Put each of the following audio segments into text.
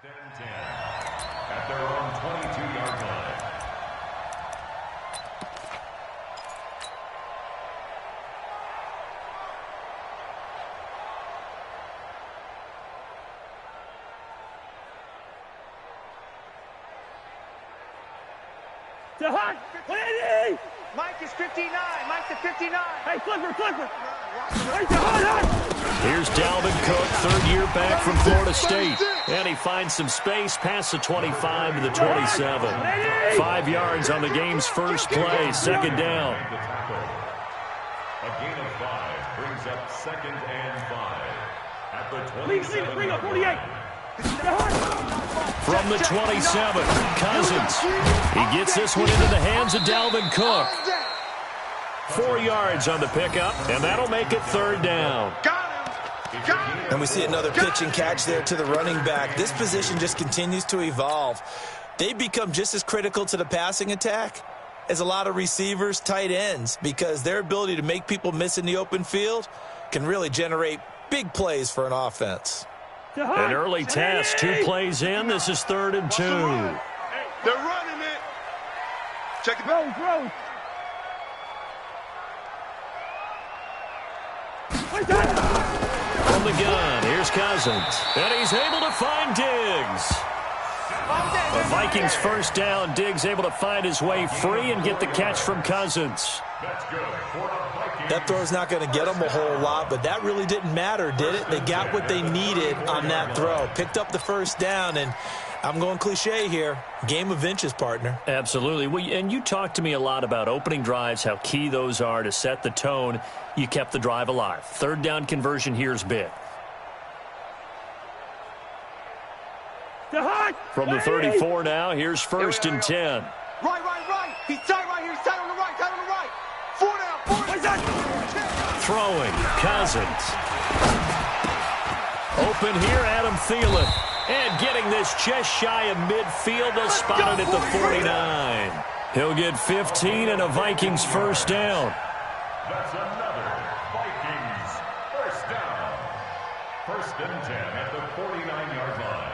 10 at their own 22-yard line. To Hunt! Mike is 59. Mike to 59. Hey, Clifford. Hey, to Hunt! Here's Dalvin Cook, third year back from Florida State. And he finds some space past the 25 to the 27. 5 yards on the game's first play, second down. A gain of 5 brings up 2nd and 5 at the 27. Bring up 48. From the 27, Cousins. He gets this one into the hands of Dalvin Cook. 4 yards on the pickup, and that'll make it third down. And we see another pitch and catch there to the running back. This position just continues to evolve. They become just as critical to the passing attack as a lot of receivers, tight ends, because their ability to make people miss in the open field can really generate big plays for an offense. An early test, 2 plays in. This is 3rd and 2. They're running it. Check it out. Throw. From the gun, here's Cousins. And he's able to find Diggs. The Vikings first down. Diggs able to find his way free and get the catch from Cousins. That throw's not going to get them a whole lot, but that really didn't matter, did it? They got what they needed on that throw. Picked up the first down, and I'm going cliche here. Game of inches, partner. Absolutely. Well, and you talked to me a lot about opening drives, how key those are to set the tone. You kept the drive alive. Third down conversion here is big. From the 34 now, here's 1st and 10. Right. He's tight right here. He's tight on the right. 4 down. Throwing, Cousins. Open here, Adam Thielen. And getting this just shy of midfield. They'll spot it at the 49. He'll get 15 and a Vikings first down. That's another Vikings first down. 1st and 10 at the 49-yard line.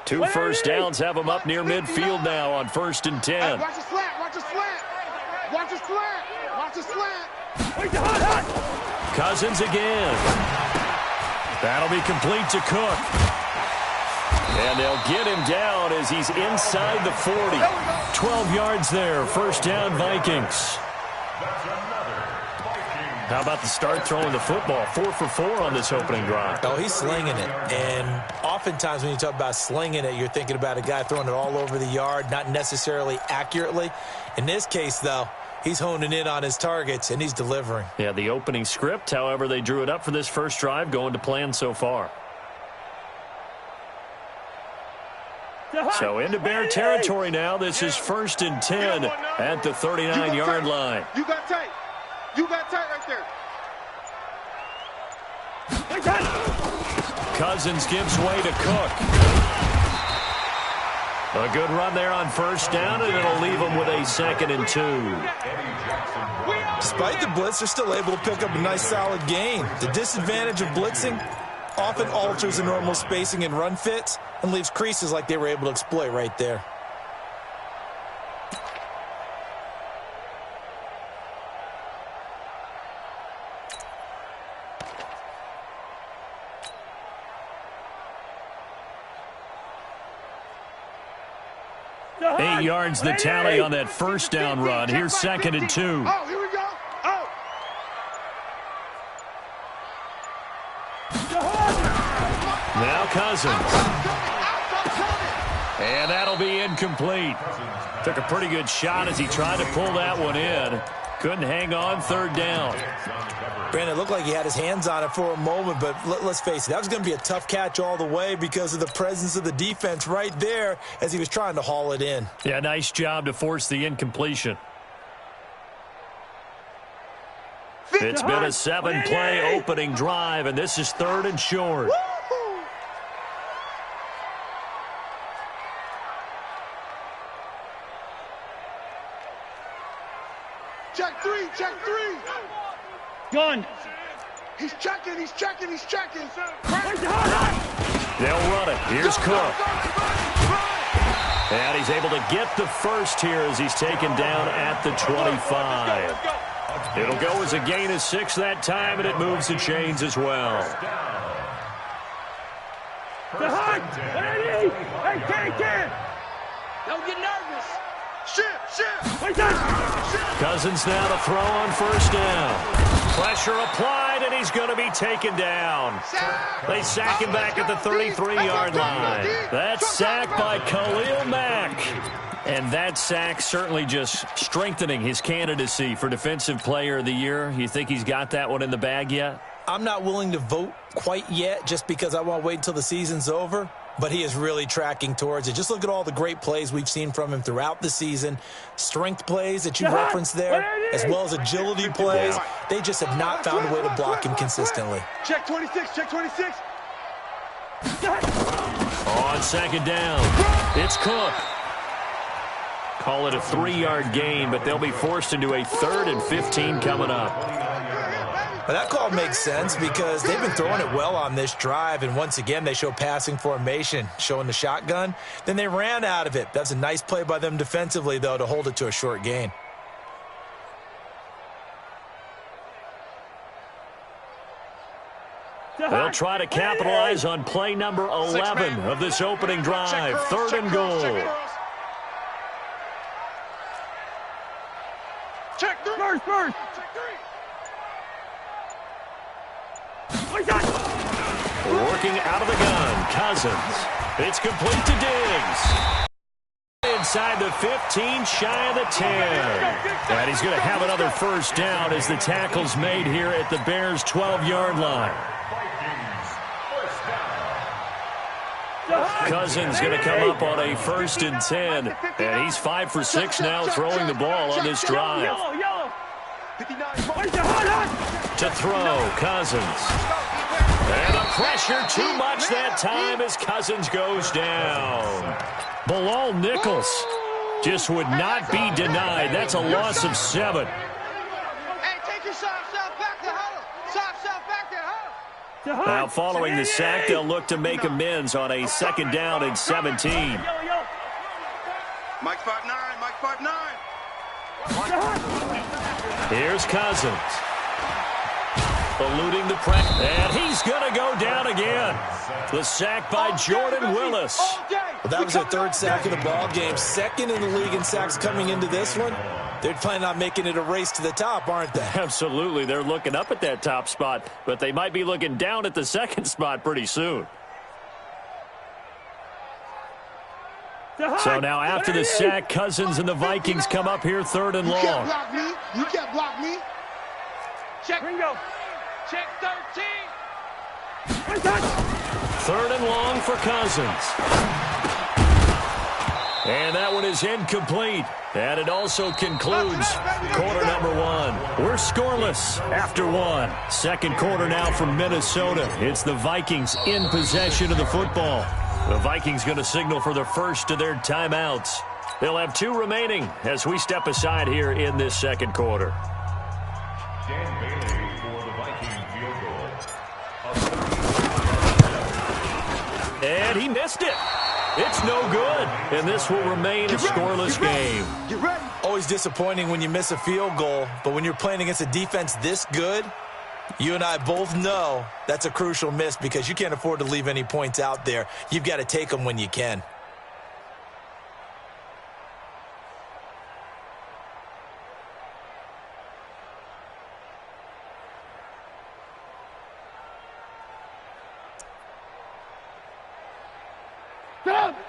Two first downs have him up near midfield now on 1st and 10. Watch the slant. Cousins again. That'll be complete to Cook. And they'll get him down as he's inside the 40. 12 yards there. First down, Vikings. How about the start throwing the football? 4 for 4 on this opening drive. Oh, he's slinging it. And oftentimes when you talk about slinging it, you're thinking about a guy throwing it all over the yard, not necessarily accurately. In this case, though, he's honing in on his targets, and he's delivering. Yeah, the opening script, however, they drew it up for this first drive, going to plan so far. So into Bear territory now. This is 1st and 10 at the 39-yard line. You got tight right there. Cousins gives way to Cook. A good run there on first down, and it'll leave them with a 2nd and 2. Despite the blitz, they're still able to pick up a nice, solid gain. The disadvantage of blitzing often alters the normal spacing and run fits and leaves creases like they were able to exploit right there. Eight yards the tally on that first down run. Here's 2nd and 2. Oh, here we go. Oh. Now Cousins. And that'll be incomplete. Took a pretty good shot as he tried to pull that one in. Couldn't hang on, 3rd down. Brandon, it looked like he had his hands on it for a moment, but let's face it, that was going to be a tough catch all the way because of the presence of the defense right there as he was trying to haul it in. Yeah, nice job to force the incompletion. It's been a 7-play opening drive, and this is 3rd and short. check 3. Gun. He's checking, he's checking, he's checking. They'll run it. Here's Cook. And he's able to get the first here as he's taken down at the 25. It'll go as a gain of 6 that time, and it moves the chains as well. Don't get nervous. Shit. Cousins now to throw on first down. Pressure applied, and he's going to be taken down. They sack him back at the 33-yard line. That's sacked by Khalil Mack. And that sack certainly just strengthening his candidacy for Defensive Player of the Year. You think he's got that one in the bag yet? I'm not willing to vote quite yet just because I want to wait until the season's over. But he is really tracking towards it. Just look at all the great plays we've seen from him throughout the season. Strength plays that you referenced there, as well as agility plays. They just have not found a way to block him consistently. Check 26, check 26. On second down, it's Cook. Call it a 3-yard gain, but they'll be forced into a 3rd and 15 coming up. But that call makes sense because they've been throwing it well on this drive, and once again they show passing formation, showing the shotgun. Then they ran out of it. That's a nice play by them defensively, though, to hold it to a short gain. They'll try to capitalize on play number 11 of this opening drive. 3rd and goal. Check 3. First. Working out of the gun, Cousins. It's complete to Diggs. Inside the 15, shy of the 10. And he's going to have another first down as the tackle's made here at the Bears' 12-yard line. Cousins going to come up on a 1st and 10. And he's 5 for 6 now throwing the ball on this drive. To throw, Cousins. And the pressure too much that time as Cousins goes down. Bilal Nichols just would not be denied. That's a loss of 7. Hey, take your soft back to huddle. Soft back to huddle. Now following the sack, they'll look to make amends on a 2nd down and 17. Mike 5'9", Mike 5'9". Here's Cousins. Eluding the press, and he's going to go down again. The sack by Jordan Willis. Well, that was their 3rd sack of the ball game. 2nd in the league in sacks coming into this one. They're planning on making it a race to the top, aren't they? Absolutely. They're looking up at that top spot, but they might be looking down at the 2nd spot pretty soon. So now after the sack, Cousins and the Vikings come up here 3rd and long. You can't block me. You can't block me. Check. Ringo. Check 13. 3rd and long for Cousins. And that one is incomplete. And it also concludes quarter number 1. We're scoreless after 1. 2nd quarter now from Minnesota. It's the Vikings in possession of the football. The Vikings going to signal for the first of their timeouts. They'll have 2 remaining as we step aside here in this 2nd quarter. Dan Bailey for the Viking field goal. And he missed it. It's no good. And this will remain a scoreless game. Get ready. Always disappointing when you miss a field goal, but when you're playing against a defense this good, you and I both know that's a crucial miss because you can't afford to leave any points out there. You've got to take them when you can.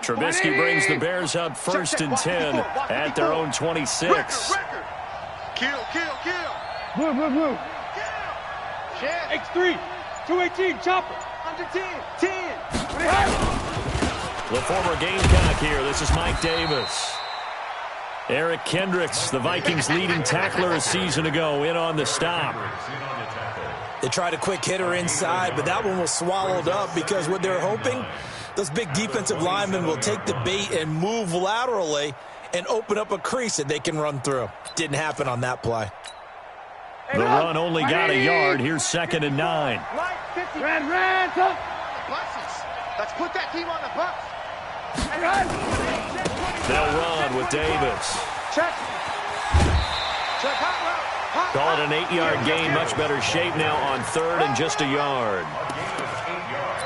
Trubisky brings the Bears up 1st and 10 at their own 26. Kill. Move. Check. X3. 218. Chopper. Under 10. The former Gamecock here. This is Mike Davis. Eric Kendricks, the Vikings' leading tackler a season ago, in on the stop. They tried a quick hitter inside, but that one was swallowed up because what they're hoping, those big defensive linemen will take the bait and move laterally and open up a crease that they can run through. Didn't happen on that play. The run only got a yard. Here's 2nd and 9. Red, come. Buses. Let's put that team on the bus. They'll run with Davis. Check. Check. Hot route. Call it an 8-yard gain. Much better shape now on 3rd and just a yard.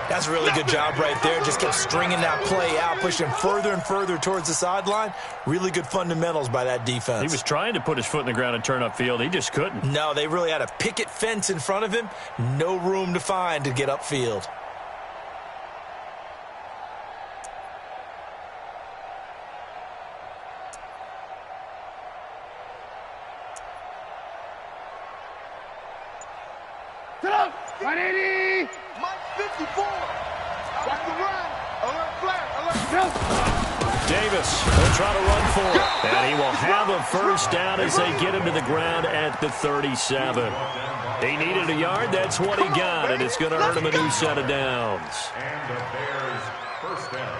That's a really good job right there. Just kept stringing that play out, pushing further and further towards the sideline. Really good fundamentals by that defense. He was trying to put his foot in the ground and turn upfield. He just couldn't. No, they really had a picket fence in front of him. No room to find to get upfield. Davis will try to run for it. And he will have a first down as they get him to the ground at the 37. He needed a yard. That's what he got. And it's going to earn him a new set of downs. And the Bears first down.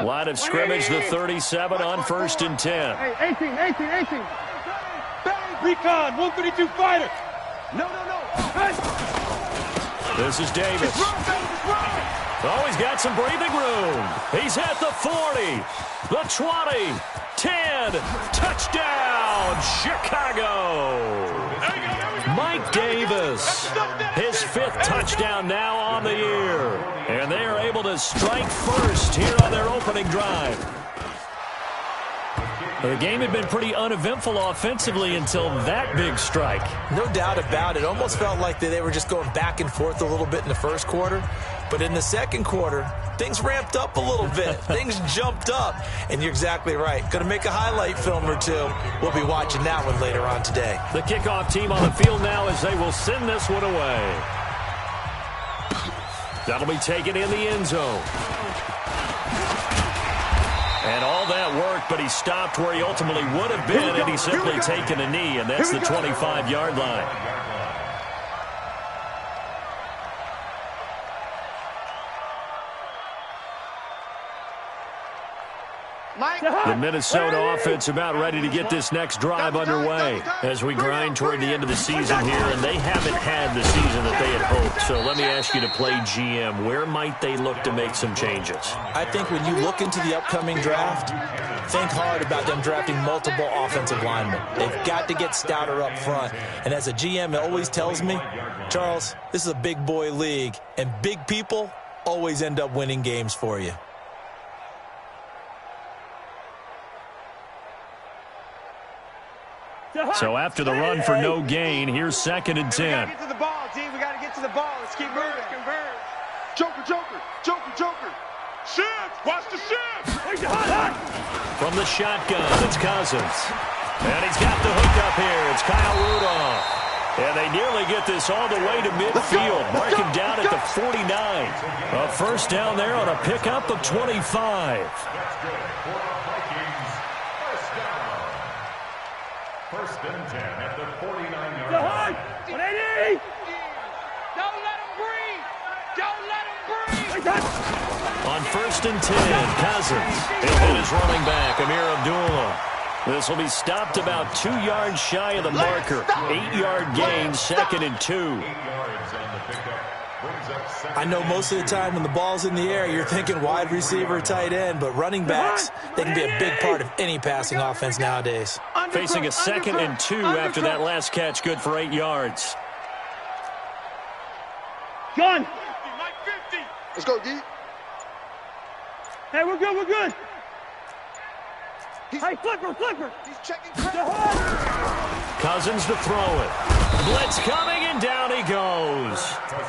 Line of scrimmage, the 37 on 1st and 10. Hey, 18. Recon, 132 fighter. No. This is Davis. Oh, he's got some breathing room. He's at the 40, the 20, 10. Touchdown, Chicago. Mike Davis, his 5th touchdown now on the year. And they are able to strike first here on their opening drive. The game had been pretty uneventful offensively until that big strike. No doubt about it. Almost felt like they were just going back and forth a little bit in the first quarter. But in the second quarter, things ramped up a little bit. Things jumped up. And you're exactly right. Going to make a highlight film or two. We'll be watching that one later on today. The kickoff team on the field now as they will send this one away. That'll be taken in the end zone. And all that worked, but he stopped where he ultimately would have been had he simply taken a knee, and that's the 25-yard line. The Minnesota offense about ready to get this next drive underway as we grind toward the end of the season here, and they haven't had the season that they had hoped. So let me ask you to play GM. Where might they look to make some changes? I think when you look into the upcoming draft, think hard about them drafting multiple offensive linemen. They've got to get stouter up front. And as a GM, it always tells me, Charles, this is a big boy league, and big people always end up winning games for you. So after the run for no gain, here's 2nd and 10. We got to get to the ball, D. We got to get to the ball. Let's keep moving. Joker. Shift. Watch the shift. From the shotgun, it's Cousins. And he's got the hook up here. It's Kyle Rudolph. And they nearly get this all the way to midfield. Mark him down at the 49. A first down there on a pickup of 25. That's good for the Vikings. First down. 1st and 10 at the 49-yard line. 180. Don't let him breathe. On 1st and 10, Cousins. He'll hit his running back, Amir Abdullah. This will be stopped about 2 yards shy of the marker. 8-yard gain, 2nd and 2. 8 yards on the pickup. Brings up 2nd. I know most of the time when the ball's in the air, you're thinking wide receiver, tight end, but running backs, they can be a big part of any passing offense nowadays. Facing a 2nd and 2 after that last catch, good for 8 yards. Gun. Let's go, D. Hey, we're good. Hey, flipper. He's checking credit. Cousins to throw it. Blitz coming, and down he goes.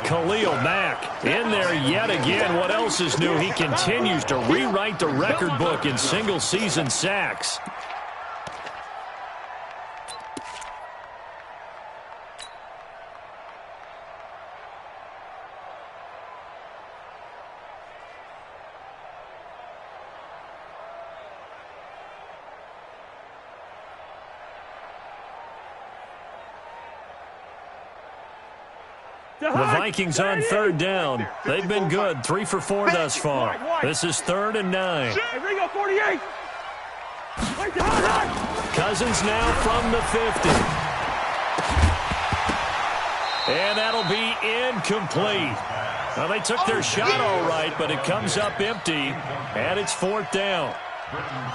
Khalil Mack in there yet again. What else is new? He continues to rewrite the record book in single-season sacks. The Vikings on third down. They've been good, 3 for 4 thus far. This is 3rd and 9. Hey, Ringo, 48. Cousins now from the 50. And that'll be incomplete. Well, they took their shot all right, but it comes up empty, and it's 4th down.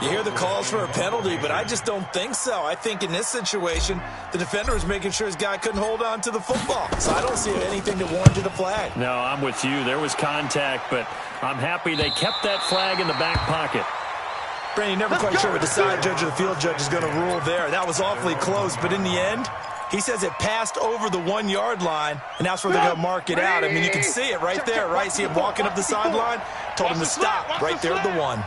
You hear the calls for a penalty, but I just don't think so. I think in this situation, the defender was making sure his guy couldn't hold on to the football. So I don't see anything that warranted a flag. No, I'm with you. There was contact, but I'm happy they kept that flag in the back pocket. Brandon, you're never quite sure what the side judge or the field judge is going to rule there. That was awfully close, but in the end, he says it passed over the 1-yard line, and that's where they're going to mark it out. I mean, you can see it right there, right? See him walking up the sideline? Told him to stop right there at the 1.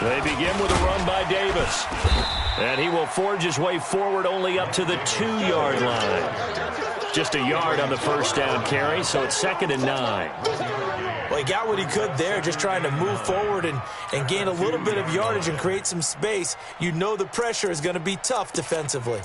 They begin with a run by Davis. And he will forge his way forward only up to the 2-yard line. Just a yard on the first down carry, so it's 2nd and 9. Well, he got what he could there, just trying to move forward and gain a little bit of yardage and create some space. You know the pressure is going to be tough defensively.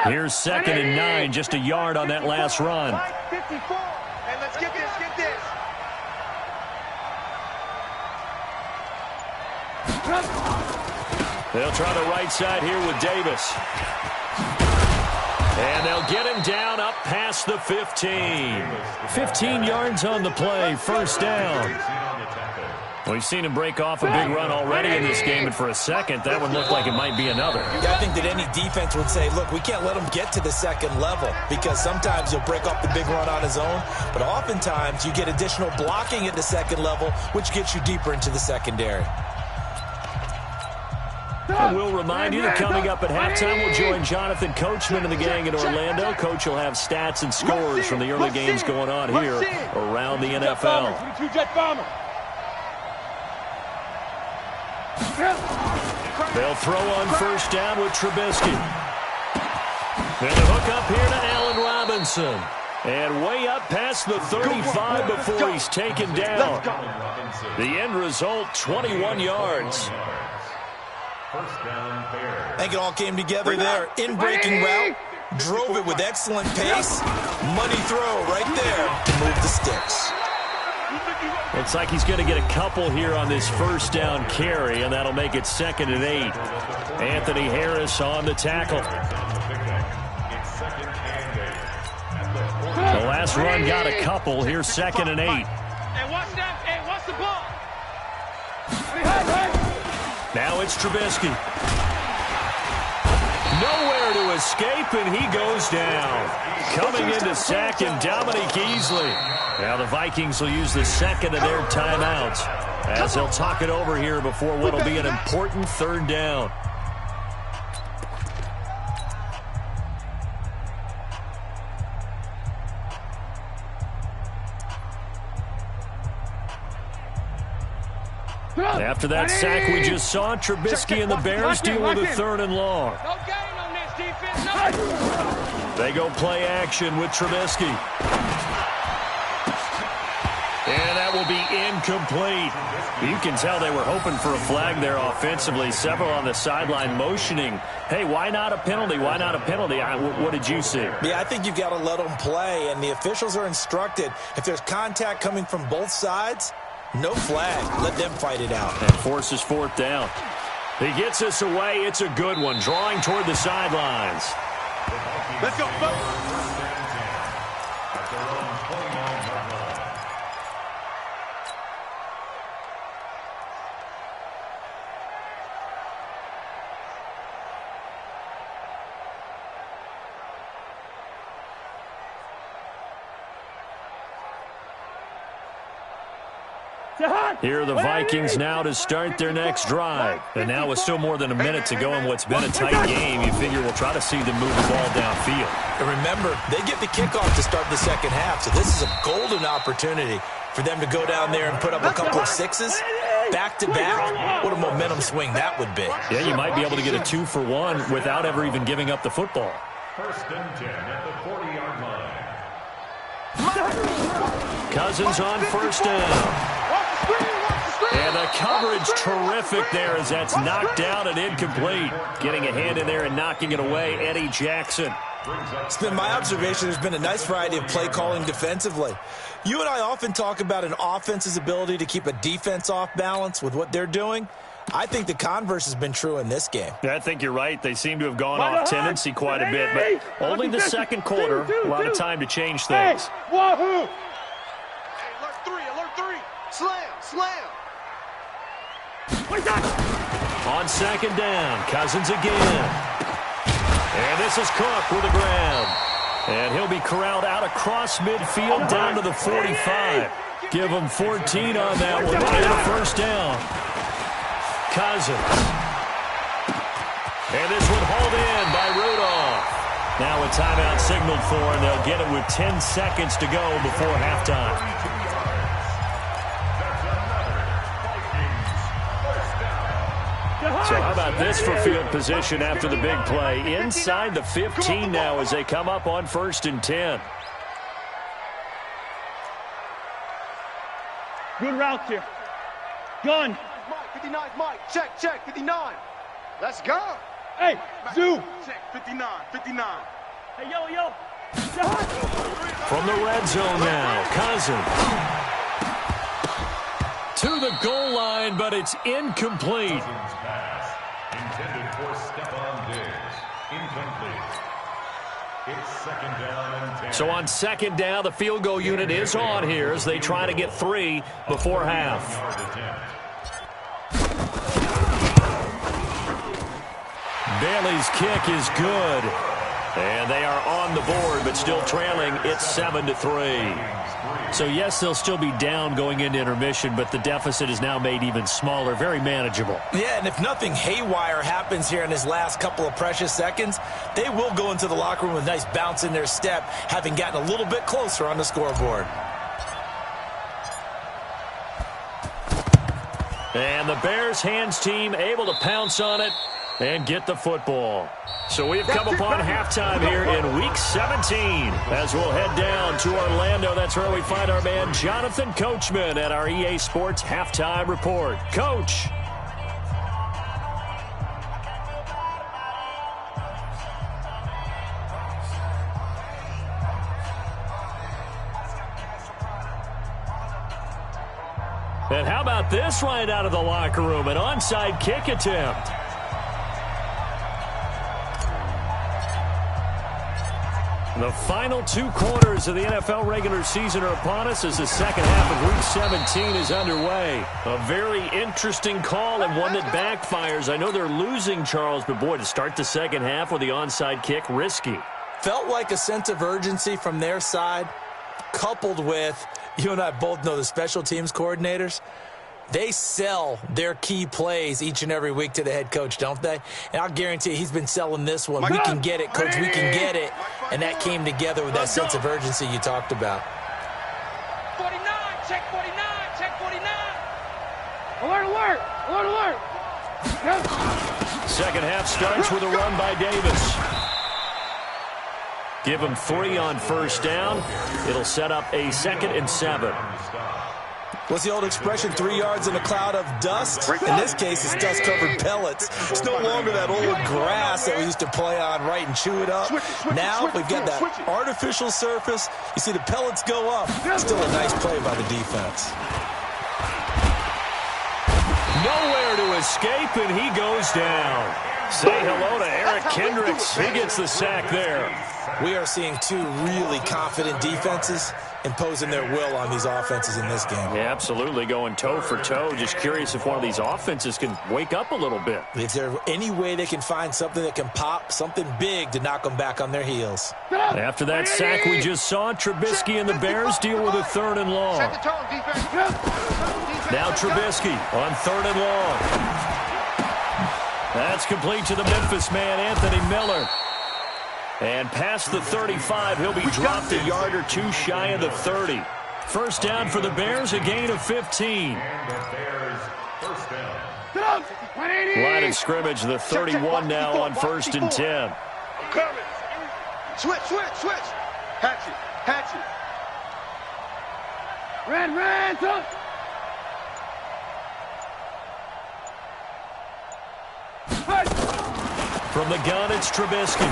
Here's 2nd and 9, just a yard on that last run. 54. And let's get this, They'll try the right side here with Davis. And they'll get him down up past the 15. 15 yards on the play, 1st down. We've seen him break off a big run already in this game, and for a second, that one looked like it might be another. Yeah, I think that any defense would say, look, we can't let him get to the 2nd level, because sometimes he'll break off the big run on his own, but oftentimes you get additional blocking at the 2nd level, which gets you deeper into the secondary. And we'll remind you that coming up at halftime, we'll join Jonathan Coachman and the gang in Orlando. Coach will have stats and scores from the early games going on here around the NFL. They'll throw on 1st down with Trubisky. And the hook up here to Allen Robinson. And way up past the 35 before he's taken down. The end result, 21 yards. I think it all came together there. In-breaking route, drove it with excellent pace. Money throw right there to move the sticks. Looks like he's going to get a couple here on this 1st down carry, and that'll make it 2nd and 8. Anthony Harris on the tackle. The last run got a couple. Here's 2nd and 8. Hey, watch that. Hey, watch the ball. Now it's Trubisky. Nowhere to escape, and he goes down. Coming into sack, and Dominique Easley. Now the Vikings will use the 2nd of their timeouts as they'll talk it over here before what will be an important 3rd down. After that sack we just saw, Trubisky and the Bears deal with a 3rd and long. No gain on this defense. No. They go play action with Trubisky. And that will be incomplete. You can tell they were hoping for a flag there offensively. Several on the sideline motioning, hey, why not a penalty? Why not a penalty? What did you see? Yeah, I think you've got to let them play, and the officials are instructed, if there's contact coming from both sides, no flag. Let them fight it out. And forces 4th down. He gets us away. It's a good one. Drawing toward the sidelines. Let's go, folks. Here are the Vikings now to start their next drive. And now with still more than a minute to go in what's been a tight game, you figure we'll try to see them move the ball downfield. And remember, they get the kickoff to start the 2nd half, so this is a golden opportunity for them to go down there and put up a couple of 6s back-to-back, what a momentum swing that would be. Yeah, you might be able to get a 2-for-1 without ever even giving up the football. 1st and 10 at the 40-yard line. Cousins on 1st down. And the coverage terrific there as that's knocked down and incomplete. Getting a hand in there and knocking it away, Eddie Jackson. It's been my observation there's been a nice variety of play calling defensively. You and I often talk about an offense's ability to keep a defense off balance with what they're doing. I think the converse has been true in this game. Yeah, I think you're right. They seem to have gone off tendency quite a bit, but only the second quarter. A lot of time to change things. Wahoo! Hey, alert three. Slam. On 2nd down, Cousins again. And this is Cook with the grab. And he'll be corralled out across midfield down to the 45. Give him 14 on that one. And a 1st down. Cousins. And this one hauled in by Rudolph. Now a timeout signaled for, and they'll get it with 10 seconds to go before halftime. So how about this for field position after the big play? Inside the 15 now as they come up on 1st and 10. Good route here. Gun. Mike, 59, Mike. Check, 59. Let's go. Hey, Zoo. Check, 59. Hey, yo. From the red zone now, Cousins. To the goal line, but it's incomplete. Cousins pass intended for Stephon Diggs. Incomplete. It's 2nd down and 10. So on 2nd down, the field goal unit is on here as they try to get 3 before half. Bailey's kick is good. And they are on the board, but still trailing. It's 7-3. So, yes, they'll still be down going into intermission, but the deficit is now made even smaller, very manageable. Yeah, and if nothing haywire happens here in his last couple of precious seconds, they will go into the locker room with a nice bounce in their step, having gotten a little bit closer on the scoreboard. And the Bears hands team able to pounce on it and get the football. So we've come upon halftime here in Week 17 as we'll head down to Orlando. That's where we find our man Jonathan Coachman at our EA Sports Halftime Report. Coach. And how about this right out of the locker room? An onside kick attempt. The final 2 quarters of the NFL regular season are upon us as the second half of Week 17 is underway. A very interesting call and one that backfires. I know they're losing, Charles, but boy, to start the second half with the onside kick, risky. Felt like a sense of urgency from their side, coupled with, you and I both know the special teams coordinators. They sell their key plays each and every week to the head coach, don't they? And I'll guarantee you he's been selling this one. We can get it, coach, we can get it. And that came together with that sense of urgency you talked about. 49, check 49. Alert. Second half starts with a run by Davis. Give him 3 on 1st down. It'll set up a 2nd and 7. What's the old expression, 3 yards in a cloud of dust? In this case, it's dust-covered pellets. It's no longer that old grass that we used to play on, right, and chew it up. Now we've got that artificial surface. You see the pellets go up. Still a nice play by the defense. Nowhere to escape, and he goes down. Say hello to Eric Kendricks. He gets the sack there. We are seeing 2 really confident defenses imposing their will on these offenses in this game. Yeah, absolutely, going toe for toe. Just curious if one of these offenses can wake up a little bit. Is there any way they can find something that can pop, something big to knock them back on their heels? After that sack we just saw, Trubisky and the Bears deal with a 3rd and long. Now Trubisky on 3rd and long. That's complete to the Memphis man, Anthony Miller. And past the 35, he'll be dropped a yard or 2 shy of the 30. First down for the Bears, a gain of 15. And the Bears First down. Line of scrimmage, the 31 now on 1st and 10. I'm coming. Switch. Hatch it. Red, up. From the gun, it's Trubisky.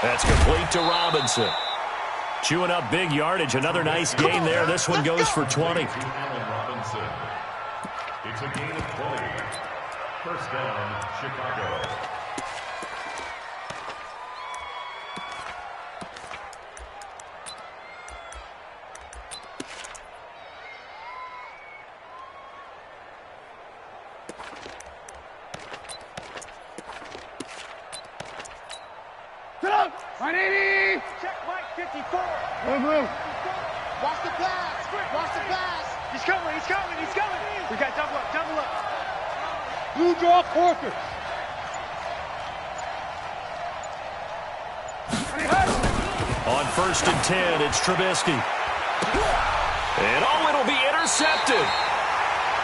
That's complete to Robinson. Chewing up big yardage. Another nice gain there. This one goes for 20. Robinson. It's a gain of 20. First down, Chicago. Get up. 180. Check Mike 54. Move. Watch the pass. He's coming. We got double up. Blue draw quarter. On 1st and 10, it's Trubisky. And it'll be intercepted.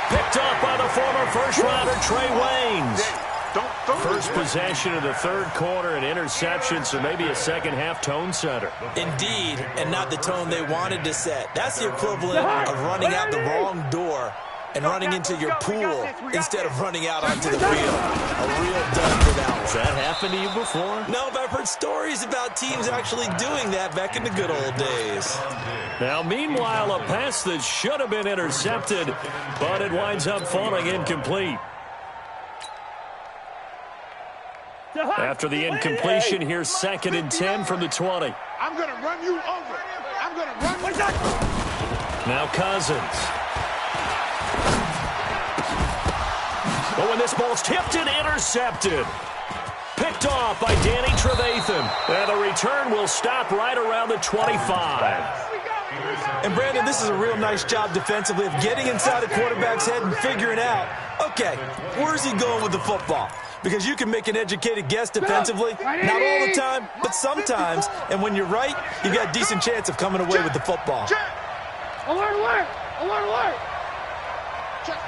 Picked up by the former first-rounder Trey Waynes. First possession of the 3rd quarter, an interception, so maybe a second-half tone setter. Indeed, and not the tone they wanted to set. That's the equivalent of running out the wrong door and running into your pool instead of running out onto the field. A real dud for that one. Has that happened to you before? No, but I've heard stories about teams actually doing that back in the good old days. Now, meanwhile, a pass that should have been intercepted, but it winds up falling incomplete. After the incompletion, here's 2nd and 10 from the 20. I'm going to run you over. Now Cousins. Oh, and this ball's tipped and intercepted. Picked off by Danny Trevathan. And the return will stop right around the 25. And, Brandon, this is a real nice job defensively of getting inside a quarterback's head and figuring out, okay, where's he going with the football? Because you can make an educated guess defensively, not all the time, but sometimes. And when you're right, you've got a decent chance of coming away with the football. Alert. Check.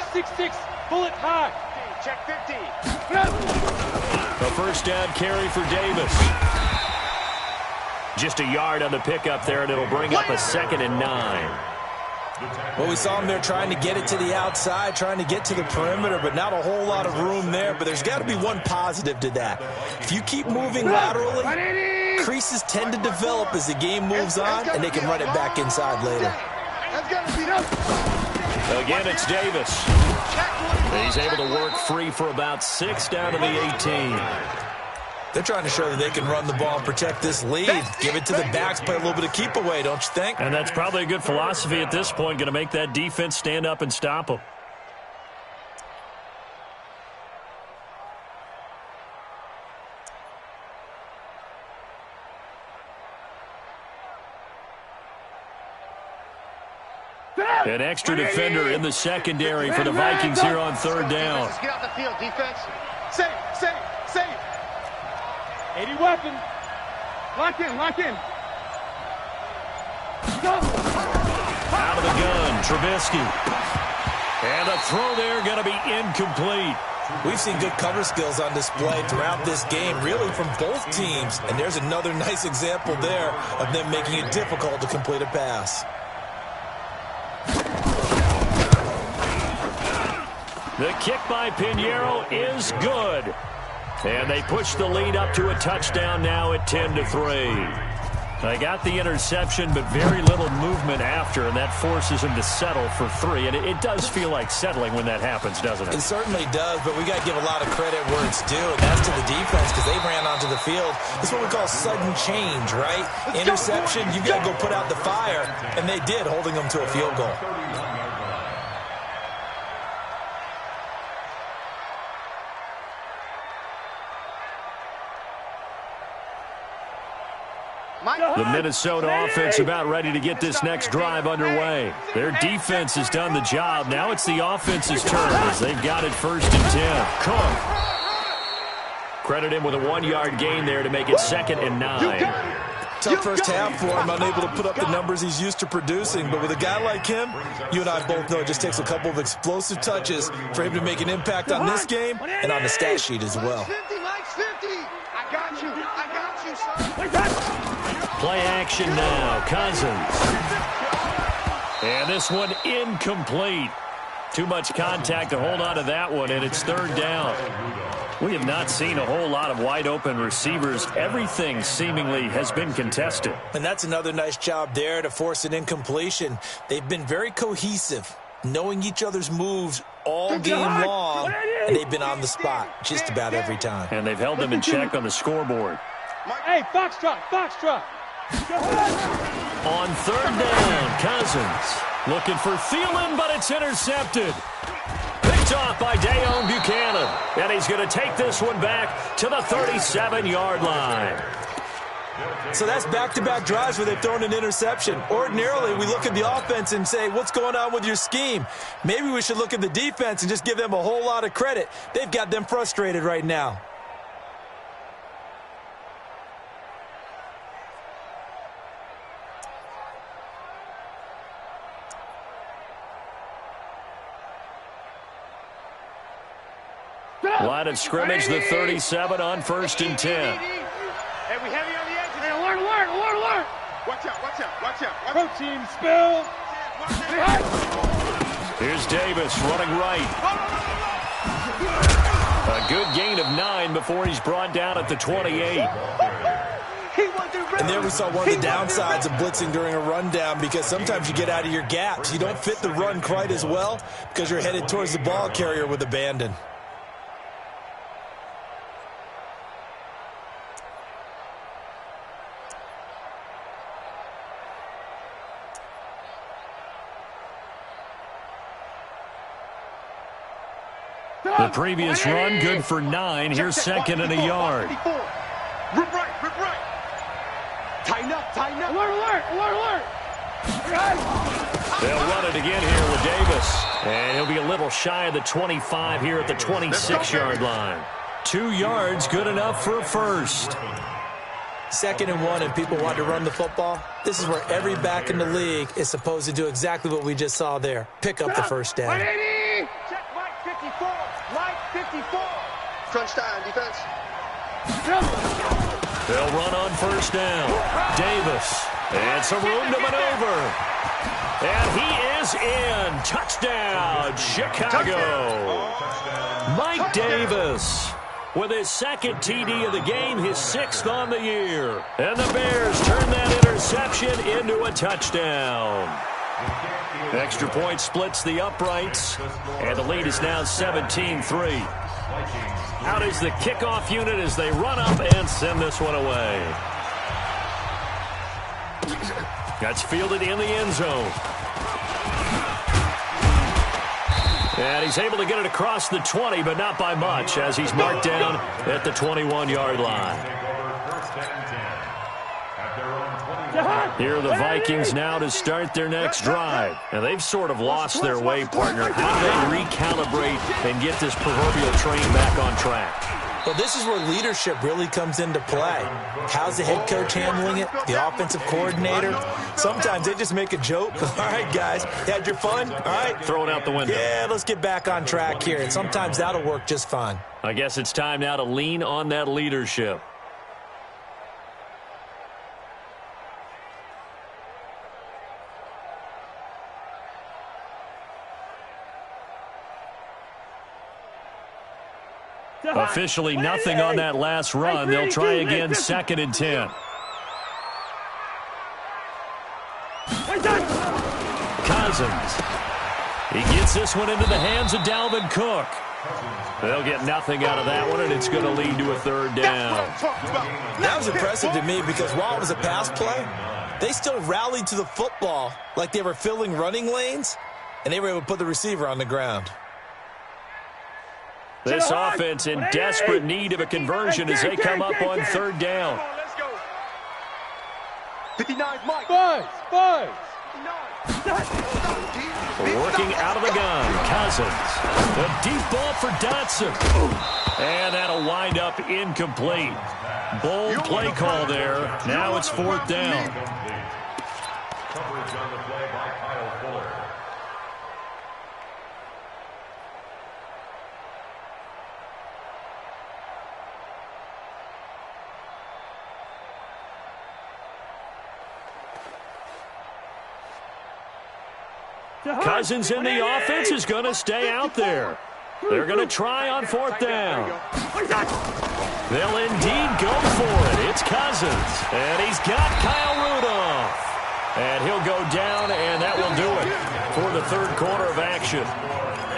6-6, bullet high. Check 50. A first down carry for Davis. Just a yard on the pickup there, and it'll bring up a 2nd and 9. Well, we saw him there trying to get it to the outside, trying to get to the perimeter, but not a whole lot of room there. But there's got to be one positive to that. If you keep moving laterally, creases tend to develop as the game moves on, and they can run it back inside later. Again, it's Davis. He's able to work free for about 6 down to the 18. They're trying to show that they can run the ball and protect this lead. Give it to the backs, play a little bit of keep away, don't you think? And that's probably a good philosophy at this point, going to make that defense stand up and stop them. An extra defender in the secondary for the Vikings here on 3rd down. Get off the field, defense. Safe. 80 weapon. Lock in. Out of the gun, Trubisky. And a throw there going to be incomplete. We've seen good cover skills on display throughout this game, really from both teams. And there's another nice example there of them making it difficult to complete a pass. The kick by Pinheiro is good. And they push the lead up to a touchdown now at 10-3. They got the interception, but very little movement after, and that forces them to settle for 3. And it does feel like settling when that happens, doesn't it? It certainly does, but we got to give a lot of credit where it's due, and that's to the defense because they ran onto the field. This is what we call sudden change, right? Interception, you got to go put out the fire, and they did, holding them to a field goal. The Minnesota offense about ready to get this next drive underway. Their defense has done the job. Now it's the offense's turn as they've got it 1st and 10. Cook. Credit him with a 1-yard gain there to make it 2nd and 9. tough first half for him, unable to put up the numbers he's used to producing. But with a guy like him, you and I both know it just takes a couple of explosive touches for him to make an impact on this game and on the stat sheet as well. Mike's 50. I got you, son. Play action now, Cousins. And this one incomplete. Too much contact to hold on to that one, and it's third down. We have not seen a whole lot of wide-open receivers. Everything seemingly has been contested. And that's another nice job there to force an incompletion. They've been very cohesive, knowing each other's moves all game long, and they've been on the spot just about every time. And they've held them in check on the scoreboard. Hey, foxtrot. On third down, Cousins looking for Thielen, but it's intercepted. Picked off by Dayon Buchanan. And he's going to take this one back to the 37-yard line. So that's back-to-back drives where they've thrown an interception. Ordinarily, we look at the offense and say, what's going on with your scheme? Maybe we should look at the defense and just give them a whole lot of credit. They've got them frustrated right now. Line of scrimmage, the 37 on 1st and 10. Hey, we heavy on the edges. Hey, alert. Watch out. Protein spill. Here's Davis running right. A good gain of 9 before he's brought down at the 28. And there we saw one of the downsides of blitzing during a rundown, because sometimes you get out of your gaps. You don't fit the run quite as well because you're headed towards the ball carrier with abandon. The previous run, good for 9. Here's second and a yard. Rip right. Tighten up. Alert. They'll run it again here with Davis. And he'll be a little shy of the 25 here at the 26-yard line. 2 yards, good enough for a first. 2nd and 1 and people want to run the football. This is where every back in the league is supposed to do exactly what we just saw there. Pick up the first down. Check Mike 54. Mike 54. Crunch time, defense. They'll run on first down. Davis. And some room to maneuver. And he is in. Touchdown, Chicago. Mike Davis with his 2nd TD of the game, his 6th on the year. And the Bears turn that interception into a touchdown. Extra point splits the uprights, and the lead is now 17-3. Out is the kickoff unit as they run up and send this one away. That's fielded in the end zone. And he's able to get it across the 20, but not by much, as he's marked down at the 21-yard line. Here are the Vikings now to start their next drive. And they've sort of lost their way, partner. How do they recalibrate and get this proverbial train back on track? Well, this is where leadership really comes into play. How's the head coach handling it? The offensive coordinator? Sometimes they just make a joke. All right, guys, you had your fun? All right. Throw it out the window. Yeah, let's get back on track here. And sometimes that'll work just fine. I guess it's time now to lean on that leadership. Officially nothing on that last run. They'll try again, 2nd and 10. Cousins. He gets this one into the hands of Dalvin Cook. They'll get nothing out of that one, and it's going to lead to a 3rd down. That was impressive to me because while it was a pass play, they still rallied to the football like they were filling running lanes, and they were able to put the receiver on the ground. This offense in desperate need of a conversion as they come up on 3rd down. 59, Mike. Buzz. Working out of the gun, Cousins. A deep ball for Dotson. And that'll wind up incomplete. Bold play call there. Now it's 4th down. Coverage on the play by Kyle Fuller. Cousins in the offense is going to stay out there. They're going to try on 4th down. They'll indeed go for it. It's Cousins. And he's got Kyle Rudolph. And he'll go down, and that will do it for the 3rd quarter of action.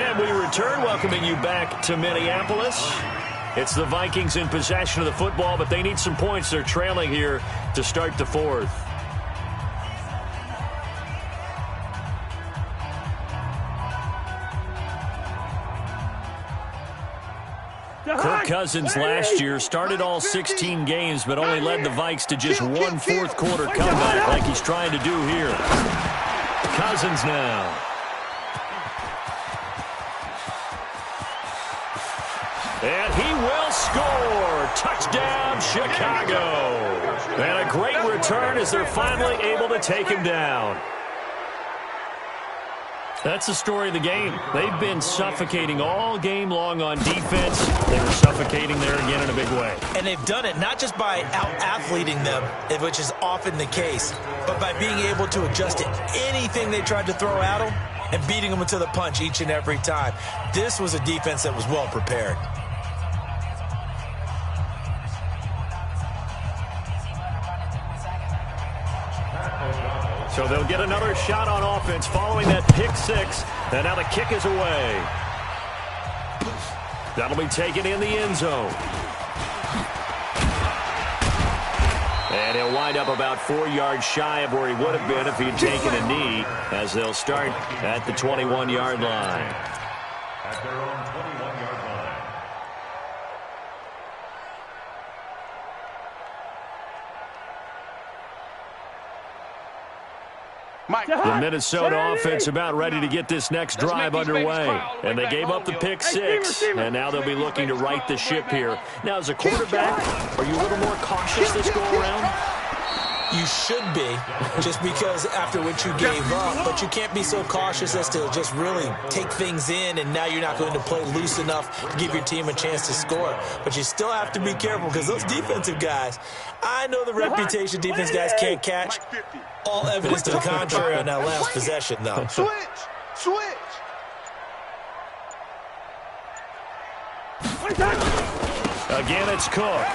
And we return, welcoming you back to Minneapolis. It's the Vikings in possession of the football, but they need some points. They're trailing here to start the 4th. Kirk Cousins last year started all 16 games, but only led the Vikes to just one 4th quarter comeback like he's trying to do here. Cousins now. And he will score. Touchdown, Chicago. And a great return as they're finally able to take him down. That's the story of the game. They've been suffocating all game long on defense. They were suffocating there again in a big way. And they've done it not just by out-athleting them, which is often the case, but by being able to adjust to anything they tried to throw at them and beating them to the punch each and every time. This was a defense that was well prepared. So they'll get another shot on offense following that pick 6. And now the kick is away. That'll be taken in the end zone. And he'll wind up about 4 yards shy of where he would have been if he'd taken a knee, as they'll start at the 21-yard line. At their own 21-yard line. The Minnesota offense about ready to get this next drive underway. And they gave up the pick 6, and now they'll be looking to right the ship here. Now, as a quarterback, are you a little more cautious this go-around? You should be, just because after what you gave up, but you can't be so cautious as to just really take things in, and now you're not going to play loose enough to give your team a chance to score. But you still have to be careful, because those defensive guys, I know the reputation defense guys can't catch. All evidence to the contrary on that last possession, though. Switch! Again, it's Cook.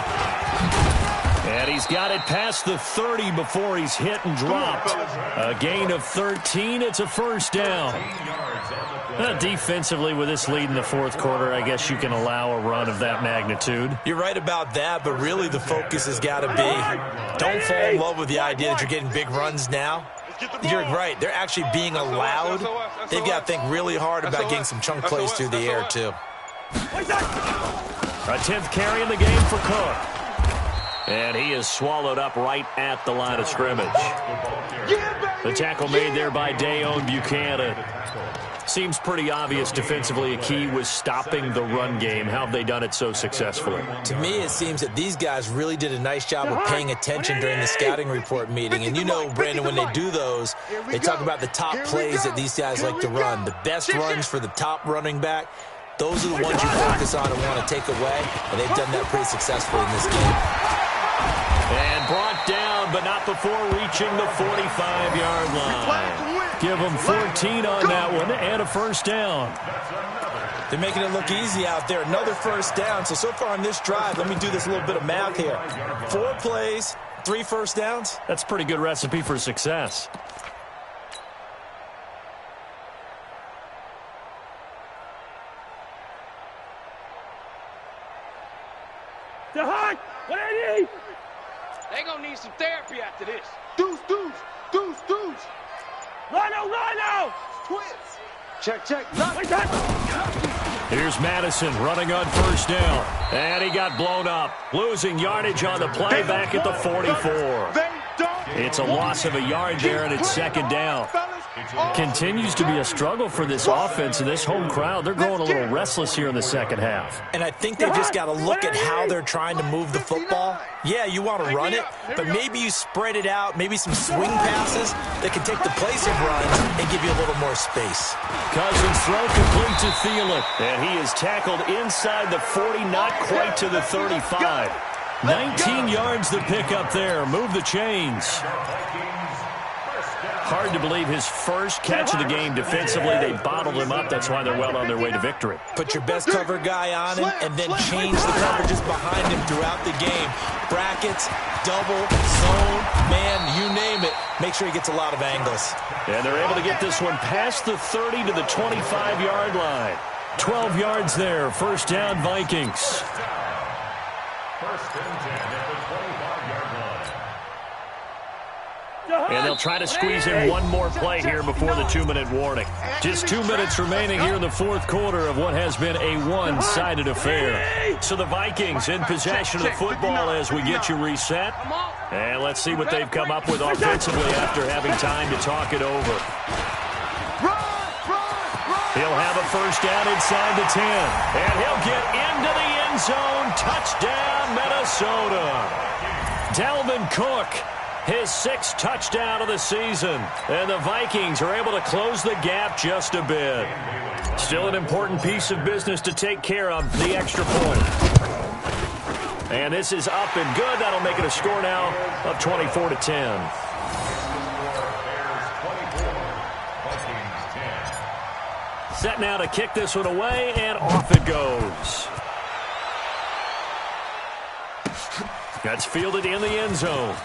And he's got it past the 30 before he's hit and dropped. A gain of 13. It's a 1st down. Defensively, with this lead in the 4th quarter, I guess you can allow a run of that magnitude. You're right about that, but really the focus has got to be, don't fall in love with the idea that you're getting big runs now. You're right. They're actually being allowed. They've got to think really hard about getting some chunk plays through the air, too. A 10th carry in the game for Cook. And he is swallowed up right at the line of scrimmage. The tackle made there by Dayon Buchanan. Seems pretty obvious defensively a key was stopping the run game. How have they done it so successfully? To me, it seems that these guys really did a nice job of paying attention during the scouting report meeting. And you know, Brandon, when they do those, they talk about the top plays that these guys like to run. The best runs for the top running back. Those are the ones you focus on and want to take away. And they've done that pretty successfully in this game. And brought down, but not before reaching the 45-yard line. Give them 14 on that one and a 1st down. They're making it look easy out there. Another 1st down. So far on this drive, let me do this little bit of math here. 4 plays, 3 1st downs. That's a pretty good recipe for success. The Hawk! 180! They gonna need some therapy after this. Deuce! Rhino! Twins! Check! Here's Madison running on 1st down. And he got blown up. Losing yardage on the play back at the 44. It's a loss of a yard there, and it's 2nd down. Continues to be a struggle for this offense and this home crowd. They're growing a little restless here in the second half. And I think they've just got to look at how they're trying to move the football. Yeah, you want to run it, but maybe you spread it out, maybe some swing passes that can take the place of runs and give you a little more space. Cousins throw complete to Thielen, and he is tackled inside the 40, not quite to the 35. 19 yards the pick up there. Move the chains. Hard to believe his first catch of the game defensively. They bottled him up. That's why they're well on their way to victory. Put your best cover guy on him and then change the coverages behind him throughout the game. Brackets, double, zone, man, you name it. Make sure he gets a lot of angles. And they're able to get this one past the 30 to the 25-yard line. 12 yards there. First down, Vikings. First and 10 at the 25-yard line. And they'll try to squeeze in one more play here before the 2-minute warning. Just 2 minutes remaining here in the fourth quarter of what has been a one-sided affair. So the Vikings in possession of the football as we get you reset. And let's see what they've come up with offensively after having time to talk it over. He'll have a first down inside the 10. And he'll get into the end zone. Touchdown, Minnesota. Dalvin Cook, his 6th touchdown of the season. And the Vikings are able to close the gap just a bit. Still an important piece of business to take care of, the extra point. And this is up and good. That'll make it a score now of 24-10. Set now to kick this one away, and off it goes. That's fielded in the end zone.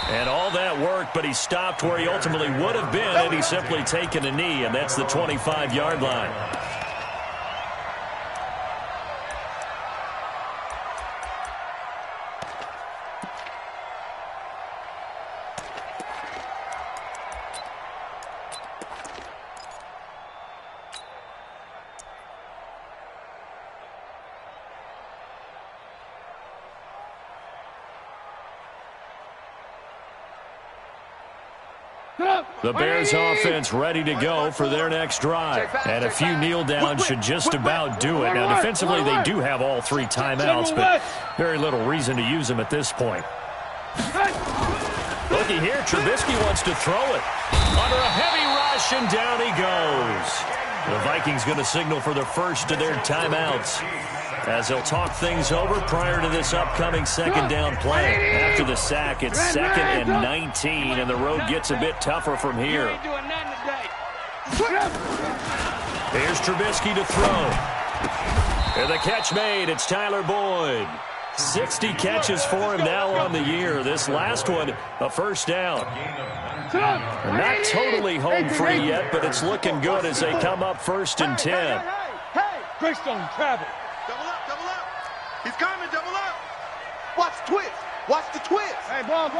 And all that work, but he stopped where he ultimately would have been had he simply taken a knee, and that's the 25-yard line. The Bears offense ready to go for their next drive. And a few kneel downs should just about do it. Now, defensively, they do have all 3 timeouts, but very little reason to use them at this point. Looky here, Trubisky wants to throw it. Under a heavy rush, and down he goes. The Vikings going to signal for the first of their timeouts, as they'll talk things over prior to this upcoming second down play. After the sack, it's 2nd and 19, and the road gets a bit tougher from here. Here's Trubisky to throw. And the catch made. It's Tyler Boyd. 60 catches for him now on the year. This last one, a first down. Not totally home free yet, but it's looking good as they come up 1st and 10. Hey, Greystone travel. Double up, double up. He's coming, double up. Watch twist. Watch the twist. Hey, ball.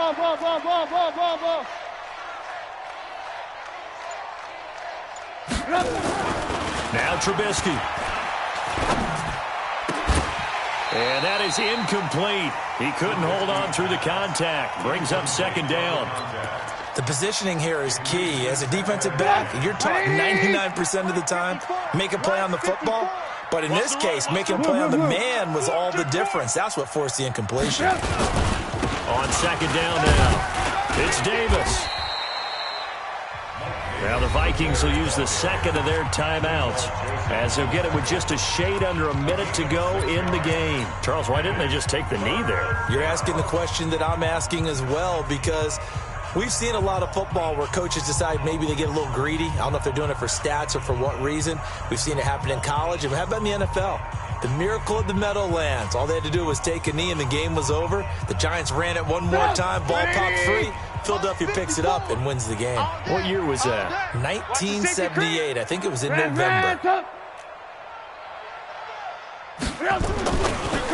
Now Trubisky. And that is incomplete. He couldn't hold on through the contact. Brings up 2nd down. The positioning here is key. As a defensive back, you're taught 99% of the time, make a play on the football. But in this case, making a play on the man was all the difference. That's what forced the incompletion. On 2nd down now, it's Davis. Now the Vikings will use the 2nd of their timeouts, as they'll get it with just a shade under a minute to go in the game. Charles, why didn't they just take the knee there? You're asking the question that I'm asking as well, because we've seen a lot of football where coaches decide maybe they get a little greedy. I don't know if they're doing it for stats or for what reason. We've seen it happen in college, and how about in the NFL? The miracle of the Meadowlands. All they had to do was take a knee, and the game was over. The Giants ran it one more time. Ball popped free. Philadelphia picks it up and wins the game. What year was that? 1978. I think it was in November.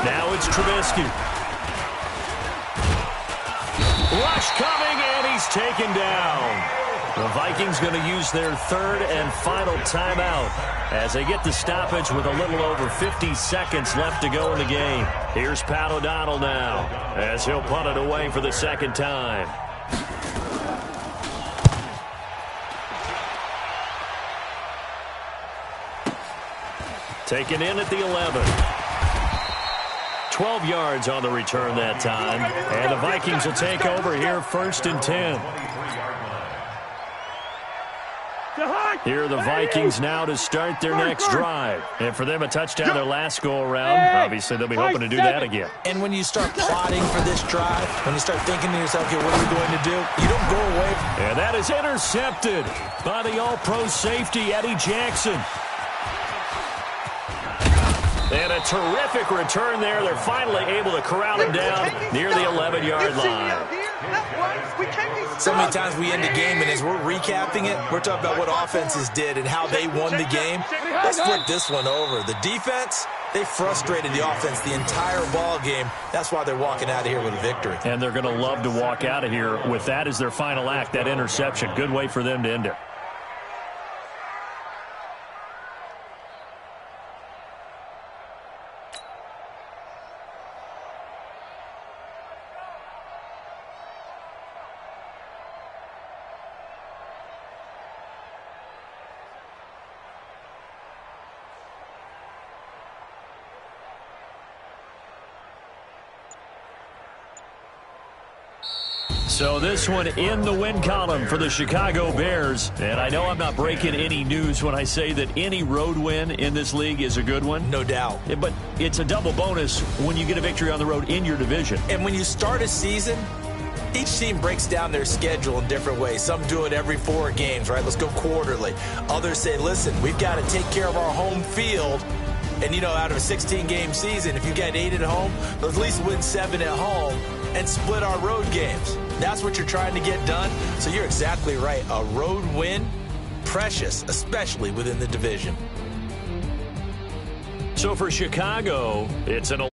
Now it's Trubisky. Rush coming, and he's taken down. The Vikings going to use their 3rd and final timeout as they get the stoppage with a little over 50 seconds left to go in the game. Here's Pat O'Donnell now as he'll punt it away for the 2nd time. Taken in at the 11. 12 yards on the return that time. And the Vikings will take over here, 1st and 10. Here are the Vikings now to start their next drive. And for them, a touchdown their last go-around. Obviously, they'll be hoping to do that again. And when you start plotting for this drive, when you start thinking to yourself, okay, what are we going to do? You don't go away. And that is intercepted by the all-pro safety, Eddie Jackson. And a terrific return there. They're finally able to corral him down near the 11-yard line. So many times we end the game, and as we're recapping it, we're talking about what offenses did and how they won the game. Let's flip this one over. The defense, they frustrated the offense the entire ball game. That's why they're walking out of here with a victory. And they're going to love to walk out of here with that as their final act, that interception. Good way for them to end it. So this one in the win column for the Chicago Bears. And I know I'm not breaking any news when I say that any road win in this league is a good one. No doubt. But it's a double bonus when you get a victory on the road in your division. And when you start a season, each team breaks down their schedule in different ways. Some do it every 4 games, right? Let's go quarterly. Others say, listen, we've got to take care of our home field. And, you know, out of a 16-game season, if you get 8 at home, let's at least win 7 at home and split our road games. That's what you're trying to get done. So you're exactly right. A road win, precious, especially within the division. So for Chicago, it's an